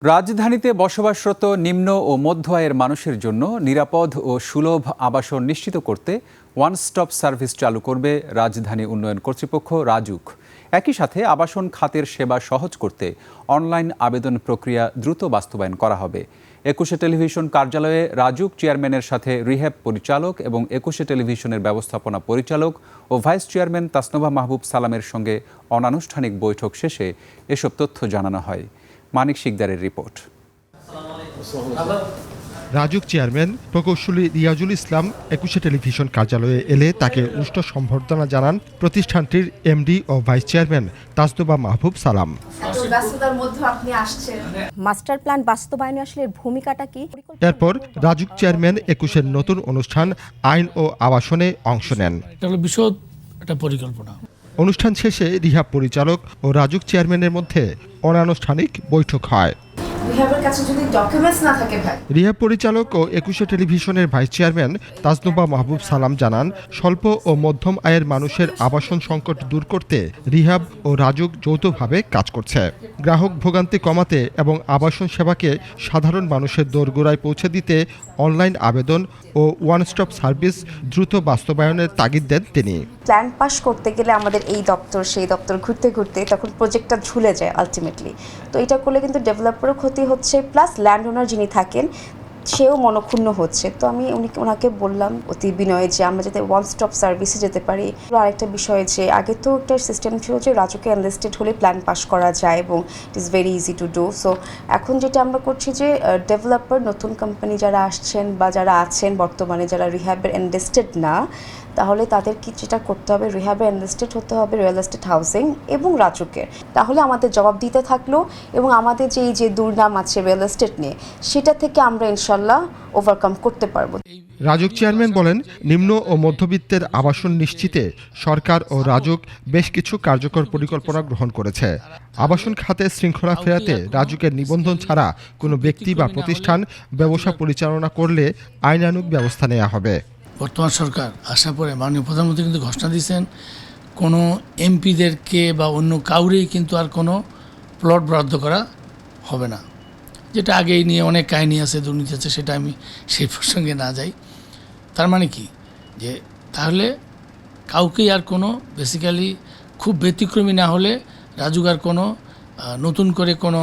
রাজধানীতে বসবাসরত নিম্ন ও মধ্য আয়ের মানুষের জন্য নিরাপদ ও সুলভ আবাসন নিশ্চিত করতে ওয়ান স্টপ সার্ভিস চালু করবে রাজধানী উন্নয়ন কর্তৃপক্ষ রাজুক। একই সাথে আবাসন খাতের সেবা সহজ করতে অনলাইন আবেদন প্রক্রিয়া দ্রুত বাস্তবায়ন করা হবে। ২১শে টেলিভিশন কার্যালয়ে রাজুক চেয়ারম্যানের সাথে রিহ্যাব পরিচালক এবং ২১শে টেলিভিশনের ব্যবস্থাপনা পরিচালক ও ভাইস চেয়ারম্যান তাসনোভা মাহবুব সালামের সঙ্গে অনানুষ্ঠানিক বৈঠক শেষে এসব তথ্য জানানো হয়। মানিক শিকদারের রিপোর্ট। রাজুক চেয়ারম্যান প্রকৌশলী রিয়াজুল ইসলাম ২১শে টেলিভিশন কার্যালয়ে এলে তাকে উষ্ণ সম্বর্ধনা জানান প্রতিষ্ঠানটির এমডি ও ভাইস চেয়ারম্যান তাসনোভা মাহবুব সালাম। মাস্টার প্ল্যান বাস্তবায়নে আসলে ভূমিকাটা কি? এরপর রাজুক চেয়ারম্যান ২১এর নতুন অনুষ্ঠান আইন ও আবাসনে অংশ নেন। বিশদ একটা পরিকল্পনা। অনুষ্ঠান শেষে রিহ্যাব পরিচালক ও রাজুক চেয়ারম্যানের মধ্যে অনানুষ্ঠানিক বৈঠক হয়। রিহ্যাব পরিচালক ও ২১শে টেলিভিশনের ভাইস চেয়ারম্যান তাসনোভা মাহবুব সালাম জানান, স্বল্প ও মধ্যম আয়ের মানুষের আবাসন সংকট দূর করতে রিহ্যাব ও রাজুক যৌথভাবে কাজ করছে। গ্রাহক ভোগান্তি কমাতে এবং আবাসন সেবাকে সাধারণ মানুষের দোরগোড়ায় পৌঁছে দিতে অনলাইন আবেদন ও ওয়ান স্টপ সার্ভিস দ্রুত বাস্তবায়নের তাগিদ দেন তিনি। প্ল্যান পাস করতে গেলে আমাদের এই দপ্তর সেই দপ্তর ঘুরতে ঘুরতে তখন প্রজেক্টটা ঝুলে যায় আলটিমেটলি। তো এটা করলে কিন্তু ডেভেলপারও ক্ষতি হচ্ছে, প্লাস ল্যান্ড ওনার যিনি থাকেন সেও মনক্ষুণ্ণ হচ্ছে। তো আমি ওনাকে বললাম অতি বিনয়ে যে আমরা যাতে ওয়ান স্টপ সার্ভিসে যেতে পারি। আরেকটা বিষয় যে আগে তো একটা সিস্টেম ছিল যে রাজুকে এনলিস্টেড হলে প্ল্যান পাস করা যায় এবং it is very easy to do. So এখন যেটা আমরা করছি যে ডেভেলপার নতুন কোম্পানি যারা আসছেন বা যারা আছেন বর্তমানে যারা রিহ্যাবের এনলিস্টেড না, তাহলে তাদের কি যেটা করতে হবে, রিহ্যাবে এনলিস্টেড হতে হবে রিয়েল এস্টেট হাউসিং এবং রাজুকের। তাহলে আমাদের জবাব দিতে থাকলো এবং আমাদের যে এই যে দুর্নাম আছে রিয়েল এস্টেট নিয়ে, সেটা থেকে আমরা ইনশাল্লাহ ওভারকাম করতে পারবো। রাজুক চেয়ারম্যান বলেন, নিম্ন ও মধ্যবিত্তের আবাসন নিশ্চিতে সরকার ও রাজুক বেশ কিছু কার্যকর পরিকল্পনা গ্রহণ করেছে। আবাসন খাতে শৃঙ্খলা ফেরাতে রাজুকের নিবন্ধন ছাড়া কোনো ব্যক্তি বা প্রতিষ্ঠান ব্যবসা পরিচালনা করলে আইনানুগ ব্যবস্থা নেওয়া হবে। বর্তমান সরকার আসার পরে মাননীয় প্রধানমন্ত্রী কিন্তু ঘোষণা দিয়েছেন, কোনো এমপিদেরকে বা অন্য কাউরেই কিন্তু আর কোনো প্লট বরাদ্দ করা হবে না। যেটা আগে নিয়ে অনেক কাহিনী আছে, দুর্নীতি আছে, সেটা আমি সেই প্রসঙ্গে না যাই। তার মানে কি যে তাহলে কাউকেই আর কোনো বেসিক্যালি খুব ব্যতিক্রমী না হলে রাজুক আর কোনো নতুন করে কোনো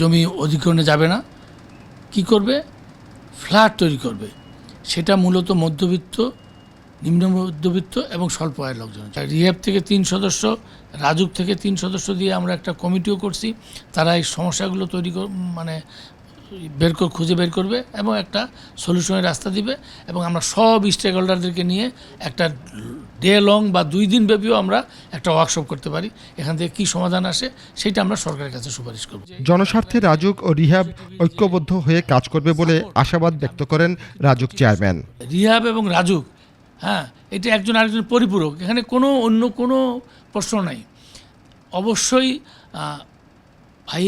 জমি অধিগ্রহণে যাবে না। কি করবে? ফ্ল্যাট তৈরি করবে। সেটা মূলত মধ্যবিত্ত, নিম্ন মধ্যবিত্ত এবং স্বল্প আয়ের লোকজন। রিহ্যাব থেকে ৩ সদস্য, রাজুক থেকে ৩ সদস্য দিয়ে আমরা একটা কমিটিও করছি। তারা এই সমস্যাগুলো খুঁজে বের করবে এবং একটা সলিউশনের রাস্তা দিবে। এবং আমরা সব স্টেক হোল্ডারদেরকে নিয়ে একটা ডে লং বা 2 দিন ব্যাপীও আমরা একটা ওয়ার্কশপ করতে পারি। এখান থেকে কী সমাধান আসে সেটা আমরা সরকারের কাছে সুপারিশ করব। জনস্বার্থে রাজুক ও রিহ্যাব ঐক্যবদ্ধ হয়ে কাজ করবে বলে আশাবাদ ব্যক্ত করেন রাজুক চেয়ারম্যান। রিহ্যাব এবং রাজুক, এটা একজন আরেকজনের পরিপূরক, এখানে অন্য কোনো প্রশ্ন নাই। অবশ্যই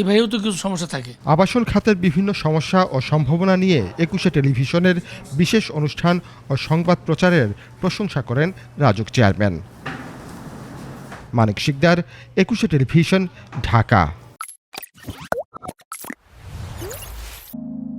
ভাইও তো কিছু সমস্যা থাকে। আবাসন খাতের বিভিন্ন সমস্যা ও সম্ভাবনা নিয়ে ২১শে টেলিভিশনের বিশেষ অনুষ্ঠান ও সংবাদ প্রচারের প্রশংসা করেন রাজুক চেয়ারম্যান। মানিক শিকদার, ২১শে টেলিভিশন, ঢাকা।